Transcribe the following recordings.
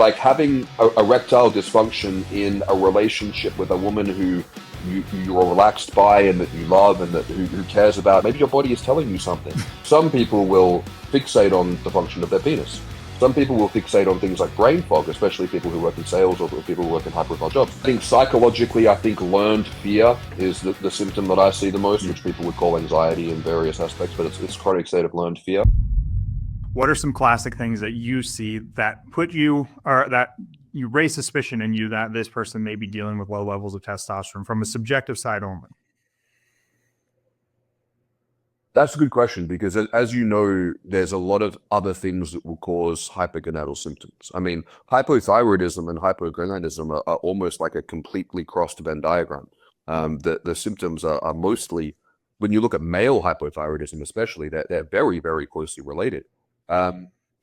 like having erectile dysfunction in a relationship with a woman who you're relaxed by and that you love and that who cares about, maybe your body is telling you something. Some people will fixate on the function of their penis. Some people will fixate on things like brain fog, especially people who work in sales or people who work in high-profile jobs. I think psychologically, learned fear is the symptom that I see the most, which people would call anxiety in various aspects, but it's chronic state of learned fear. What are some classic things that you see that put you, or that you raise suspicion in you that this person may be dealing with low levels of testosterone from a subjective side only? That's a good question, because as you know, there's a lot of other things that will cause hypergonadal symptoms. I mean, hypothyroidism and hypogonadism are almost like a completely crossed Venn diagram. The symptoms are mostly, when you look at male hypothyroidism especially, they're very, very closely related.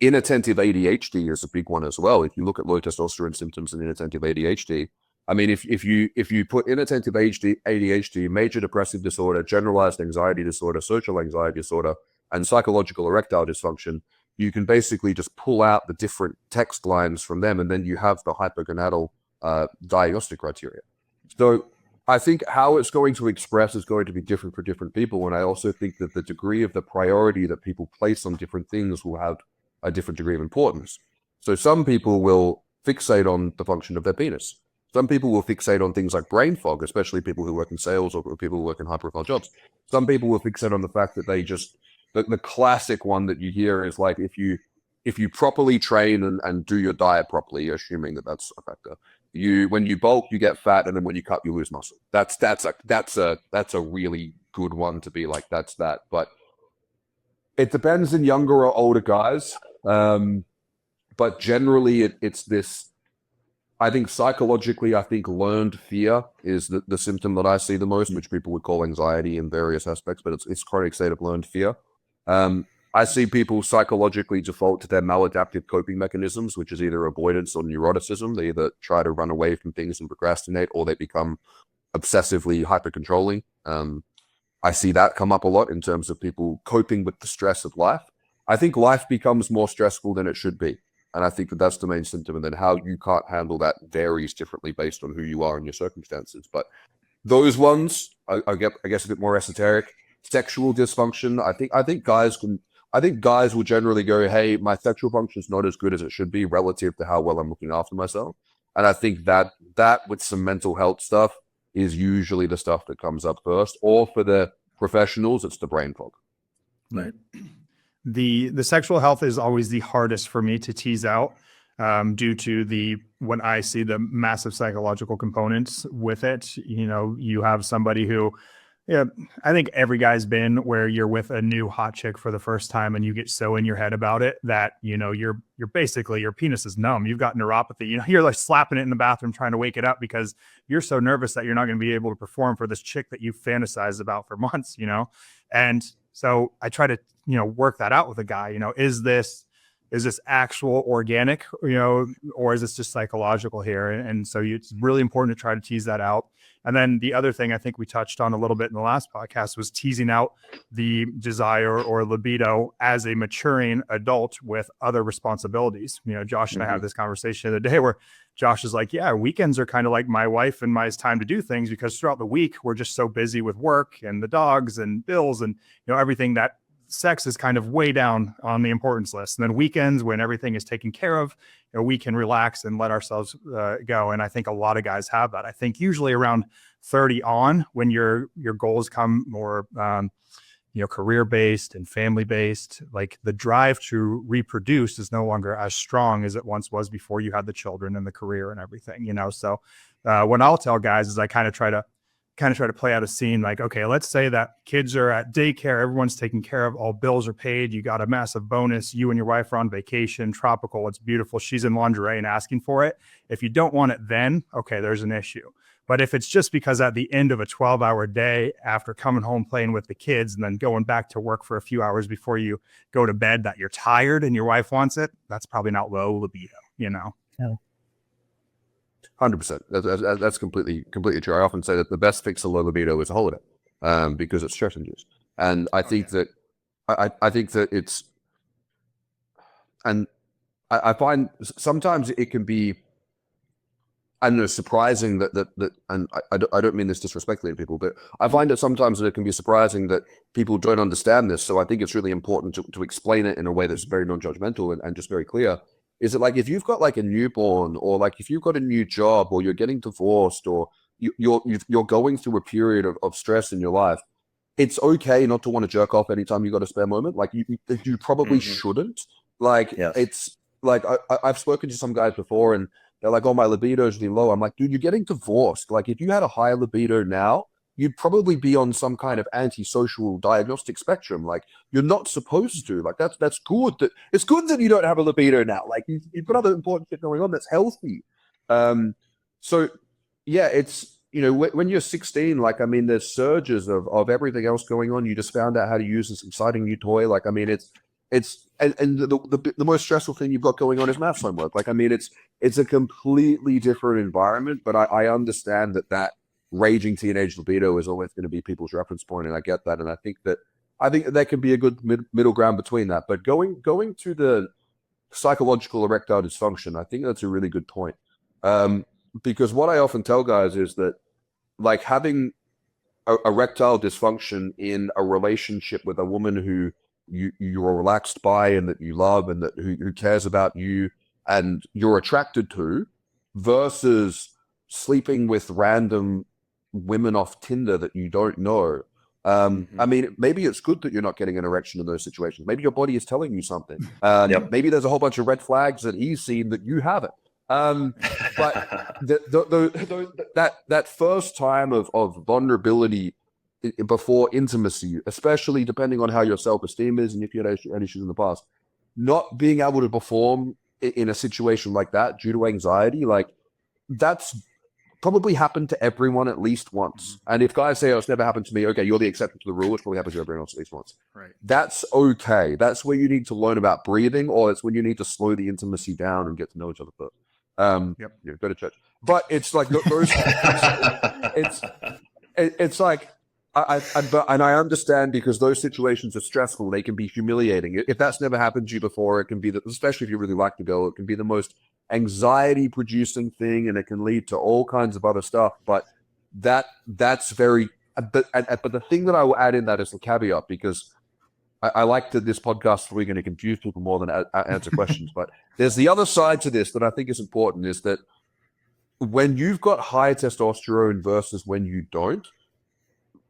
Inattentive ADHD is a big one as well. If you look at low testosterone symptoms in inattentive ADHD, I mean, if you put inattentive ADHD, major depressive disorder, generalized anxiety disorder, social anxiety disorder, and psychological erectile dysfunction, you can basically just pull out the different text lines from them, and then you have the hypergonadal diagnostic criteria. So I think how it's going to express is going to be different for different people, and I also think that the degree of the priority that people place on different things will have a different degree of importance. So some people will fixate on the function of their penis. Some people will fixate on things like brain fog, especially people who work in sales or people who work in high-profile jobs. Some people will fixate on the fact that they just, the classic one that you hear is like, if you properly train and do your diet properly, assuming that that's a factor, when you bulk, you get fat, and then when you cut, you lose muscle. That's a really good one to be like, that's that. But it depends in younger or older guys. But generally it's this, I think psychologically, learned fear is the symptom that I see the most, which people would call anxiety in various aspects, but it's chronic state of learned fear. I see people psychologically default to their maladaptive coping mechanisms, which is either avoidance or neuroticism. They either try to run away from things and procrastinate, or they become obsessively hyper-controlling. I see that come up a lot in terms of people coping with the stress of life. I think life becomes more stressful than it should be. And I think that that's the main symptom. And then how you can't handle that varies differently based on who you are and your circumstances. But those ones, I guess a bit more esoteric. Sexual dysfunction. I think guys will generally go, hey, my sexual function is not as good as it should be relative to how well I'm looking after myself. And I think that with some mental health stuff is usually the stuff that comes up first. Or for the professionals, it's the brain fog. Right. The sexual health is always the hardest for me to tease out, due to when I see the massive psychological components with it. You know, you have somebody who, yeah, I think every guy's been where you're with a new hot chick for the first time and you get so in your head about it that, you know, you're basically, your penis is numb. You've got neuropathy. You know, you're like slapping it in the bathroom trying to wake it up because you're so nervous that you're not going to be able to perform for this chick that you fantasized about for months, you know? And so I try to, you know, work that out with a guy. You know, is this actual organic, you know, or is this just psychological here? And so it's really important to try to tease that out. And then the other thing I think we touched on a little bit in the last podcast was teasing out the desire or libido as a maturing adult with other responsibilities. You know, Josh and I had this conversation the other day where Josh is like, yeah, weekends are kind of like my wife and my time to do things, because throughout the week, we're just so busy with work and the dogs and bills and, you know, everything, that sex is kind of way down on the importance list. And then weekends, when everything is taken care of, you know, we can relax and let ourselves go. And I think a lot of guys have that. I think usually around 30 on, when your goals come more, you know, career-based and family-based, like the drive to reproduce is no longer as strong as it once was before you had the children and the career and everything, you know? So what I'll tell guys is I kind of try to play out a scene like, okay, let's say that kids are at daycare, everyone's taken care of, all bills are paid, you got a massive bonus, you and your wife are on vacation, tropical, it's beautiful, she's in lingerie and asking for it. If you don't want it then, okay, there's an issue. But if it's just because at the end of a 12-hour day, after coming home playing with the kids and then going back to work for a few hours before you go to bed, that you're tired and your wife wants it, that's probably not low libido, you know? Yeah. 100%. That's completely true. I often say that the best fix to low libido is a holiday, because it's stress induced. And I think that I think that it's, and I find sometimes it can be, I don't know, surprising that and I don't mean this disrespectfully to people, but I find that sometimes it can be surprising that people don't understand this. So I think it's really important to explain it in a way that's very non-judgmental and just very clear. Is it like if you've got like a newborn, or like if you've got a new job, or you're getting divorced, or you're going through a period of stress in your life, it's okay not to want to jerk off anytime you got a spare moment. Like you probably shouldn't. Like Yes. it's like I've spoken to some guys before, and they're like, "Oh, my libido is really low." I'm like, "Dude, you're getting divorced. Like, if you had a higher libido now, you'd probably be on some kind of antisocial diagnostic spectrum. Like, you're not supposed to. Like, that's good. It's good that you don't have a libido now. Like, you've got other important shit going on that's healthy." So yeah, it's, you know, when you're 16, like, I mean, there's surges of everything else going on. You just found out how to use this exciting new toy. Like, I mean, and the most stressful thing you've got going on is maths homework. Like, I mean, it's a completely different environment, but I understand that raging teenage libido is always going to be people's reference point, and I get that, and I think that there can be a good middle ground between that. But going to the psychological erectile dysfunction, I think that's a really good point, because what I often tell guys is that, like, having erectile dysfunction in a relationship with a woman who you're relaxed by and that you love and that who cares about you and you're attracted to, versus sleeping with random women off Tinder that you don't know. I mean, maybe it's good that you're not getting an erection in those situations. Maybe your body is telling you something. Maybe there's a whole bunch of red flags that he's seen that you haven't. But that first time of vulnerability before intimacy, especially depending on how your self-esteem is and if you had issues in the past, not being able to perform in a situation like that due to anxiety, like, that's probably happened to everyone at least once. And if guys say, "Oh, it's never happened to me," okay, you're the exception to the rule. It's probably happened to everyone else at least once. Right. That's okay. That's where you need to learn about breathing, or it's when you need to slow the intimacy down and get to know each other first. Yeah, go to church. But it's like those. It's like, and I understand, because those situations are stressful. They can be humiliating. If that's never happened to you before, it can be, especially if you really like the girl, it can be the most anxiety-producing thing, and it can lead to all kinds of other stuff. But that's very. But the thing that I will add in that is the caveat, because I like that this podcast, we're going to confuse people more than answer questions. But there's the other side to this that I think is important, is that when you've got high testosterone versus when you don't,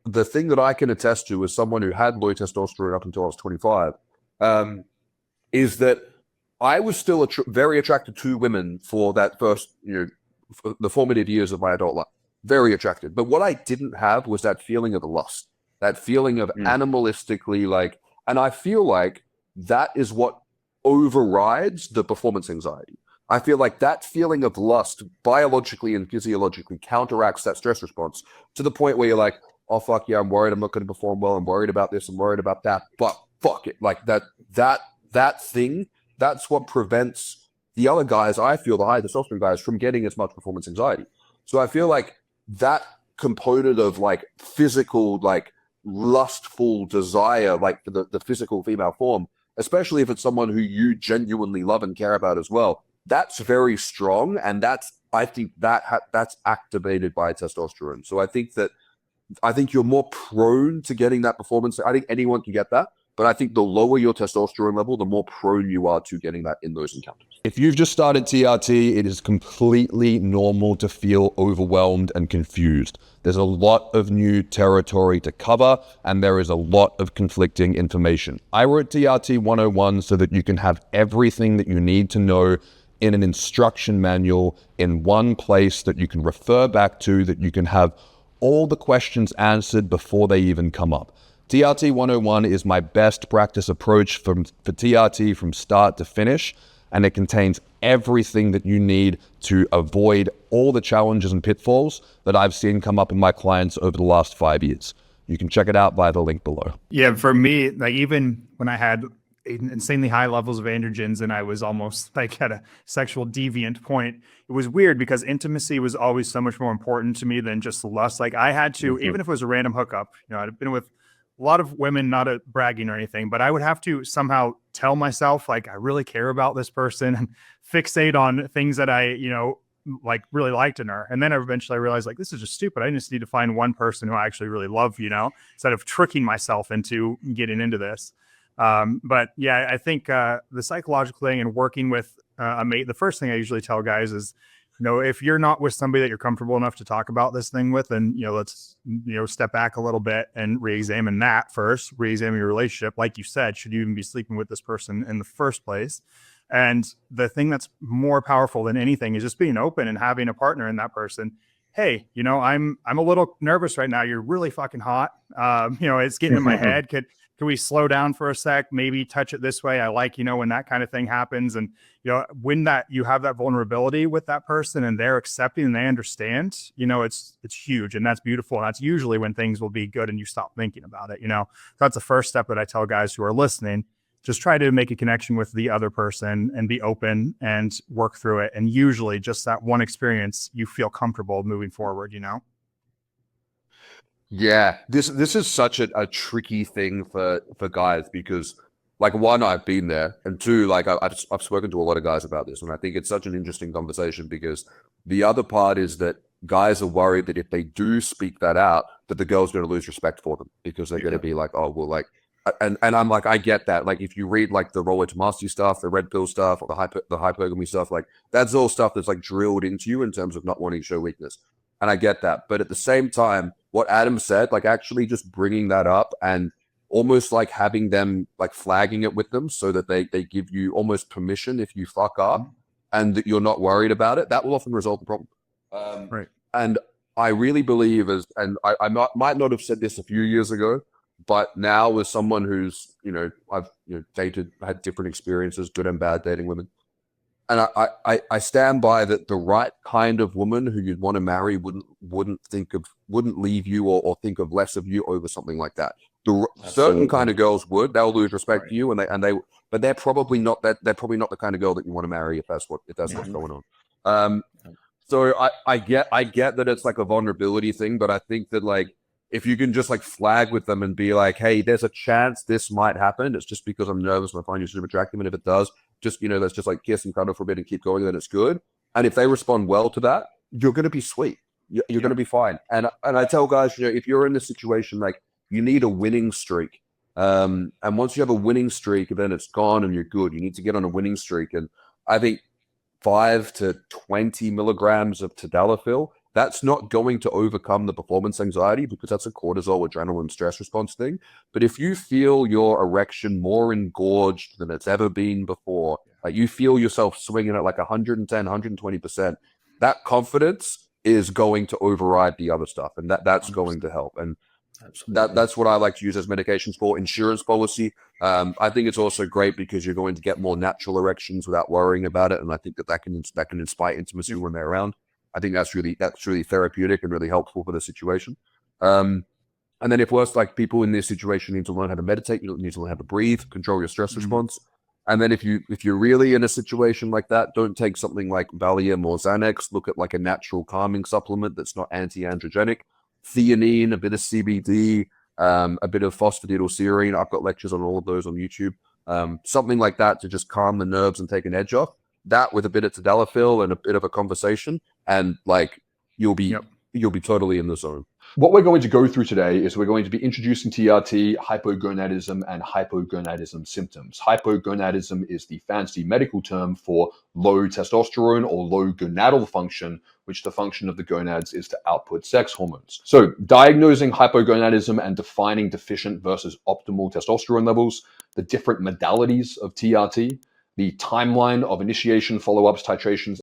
the thing that I can attest to as someone who had low testosterone up until I was 25, is that I was still very attracted to women for that first, the formative years of my adult life. Very attracted. But what I didn't have was that feeling of lust, that feeling of animalistically, like, and I feel like that is what overrides the performance anxiety. I feel like that feeling of lust biologically and physiologically counteracts that stress response to the point where you're like, "Oh, fuck yeah, I'm worried I'm not going to perform well. I'm worried about this. I'm worried about that. But fuck it." Like that thing, that's what prevents the other guys, I feel, the high testosterone guys, from getting as much performance anxiety. So I feel like that component of, like, physical, like, lustful desire, like the physical female form, especially if it's someone who you genuinely love and care about as well, that's very strong. And I think that's activated by testosterone. So I think you're more prone to getting that performance. I think anyone can get that, but I think the lower your testosterone level, the more prone you are to getting that in those encounters. If you've just started TRT, it is completely normal to feel overwhelmed and confused. There's a lot of new territory to cover, and there is a lot of conflicting information. I wrote TRT 101 so that you can have everything that you need to know in an instruction manual in one place that you can refer back to, that you can have all the questions answered before they even come up. TRT 101 is my best practice approach for TRT from start to finish, and it contains everything that you need to avoid all the challenges and pitfalls that I've seen come up in my clients over the last 5 years. You can check it out via the link below. Yeah, for me, like, even when I had insanely high levels of androgens and I was almost like at a sexual deviant point, it was weird because intimacy was always so much more important to me than just lust. Like, I had to, even if it was a random hookup, I'd been with a lot of women, not bragging or anything, but I would have to somehow tell myself like I really care about this person and fixate on things that I, like really liked in her. And then eventually I realized like, this is just stupid. I just need to find one person who I actually really love, instead of tricking myself into getting into this. But yeah, I think the psychological thing and working with a mate, the first thing I usually tell guys is, if you're not with somebody that you're comfortable enough to talk about this thing with, then, let's, step back a little bit and re-examine that first, re-examine your relationship. Like you said, should you even be sleeping with this person in the first place? And the thing that's more powerful than anything is just being open and having a partner in that person. Hey, I'm a little nervous right now. You're really fucking hot. It's getting in my head. Can we slow down for a sec? Maybe touch it this way. I like, when that kind of thing happens. And, when that you have that vulnerability with that person and they're accepting and they understand, it's huge. And that's beautiful. And that's usually when things will be good and you stop thinking about it. That's the first step that I tell guys who are listening. Just try to make a connection with the other person and be open and work through it. And usually just that one experience, you feel comfortable moving forward, Yeah, this is such a tricky thing for guys because, like, one, I've been there, and two, like, I've spoken to a lot of guys about this, and I think it's such an interesting conversation because the other part is that guys are worried that if they do speak that out, that the girl's going to lose respect for them because they're going to be like, oh, well, like, and I'm like, I get that. Like, if you read like the roller to mastery stuff, the red pill stuff, or the hypergamy stuff, like that's all stuff that's like drilled into you in terms of not wanting to show weakness. And I get that. But at the same time, what Adam said, like actually just bringing that up and almost like having them like flagging it with them so that they give you almost permission if you fuck up and that you're not worried about it, that will often resolve the problem. Right. And I really believe I might not have said this a few years ago, but now as someone who's, I've dated, had different experiences, good and bad, dating women. And I stand by that the right kind of woman who you'd want to marry wouldn't leave you or think of less of you over something like that. Certain kind of girls would, they'll lose respect to you but they're probably not they're probably not the kind of girl that you want to marry if that's what's going on. So I get that it's like a vulnerability thing, but I think that like if you can just like flag with them and be like, hey, there's a chance this might happen. It's just because I'm nervous and I find you super attractive. And if it does, just, let's just like kiss and cuddle for a bit and keep going, then it's good. And if they respond well to that, you're going to be sweet. You're going to be fine. And I tell guys, if you're in this situation, like you need a winning streak. And once you have a winning streak, then it's gone and you're good. You need to get on a winning streak. And I think 5 to 20 milligrams of tadalafil, that's not going to overcome the performance anxiety because that's a cortisol, adrenaline, stress response thing. But if you feel your erection more engorged than it's ever been before, like you feel yourself swinging at like 110, 120%, that confidence is going to override the other stuff. And that's 100%. Going to help. And that's what I like to use as medications for. Insurance policy. I think it's also great because you're going to get more natural erections without worrying about it. And I think that can inspire intimacy when they're around. I think that's really therapeutic and really helpful for the situation. And then if worse, like people in this situation need to learn how to meditate, you need to learn how to breathe, control your stress response. And then if you're really in a situation like that, don't take something like Valium or Xanax. Look at like a natural calming supplement that's not anti-androgenic. Theanine, a bit of CBD, a bit of phosphatidylserine. I've got lectures on all of those on YouTube. Something like that to just calm the nerves and take an edge off. That with a bit of tadalafil and a bit of a conversation, and like you'll be totally in the zone. What we're going to go through today is we're going to be introducing TRT, hypogonadism, and hypogonadism symptoms. Hypogonadism is the fancy medical term for low testosterone or low gonadal function, which the function of the gonads is to output sex hormones. So diagnosing hypogonadism and defining deficient versus optimal testosterone levels, the different modalities of TRT, the timeline of initiation, follow-ups, titrations,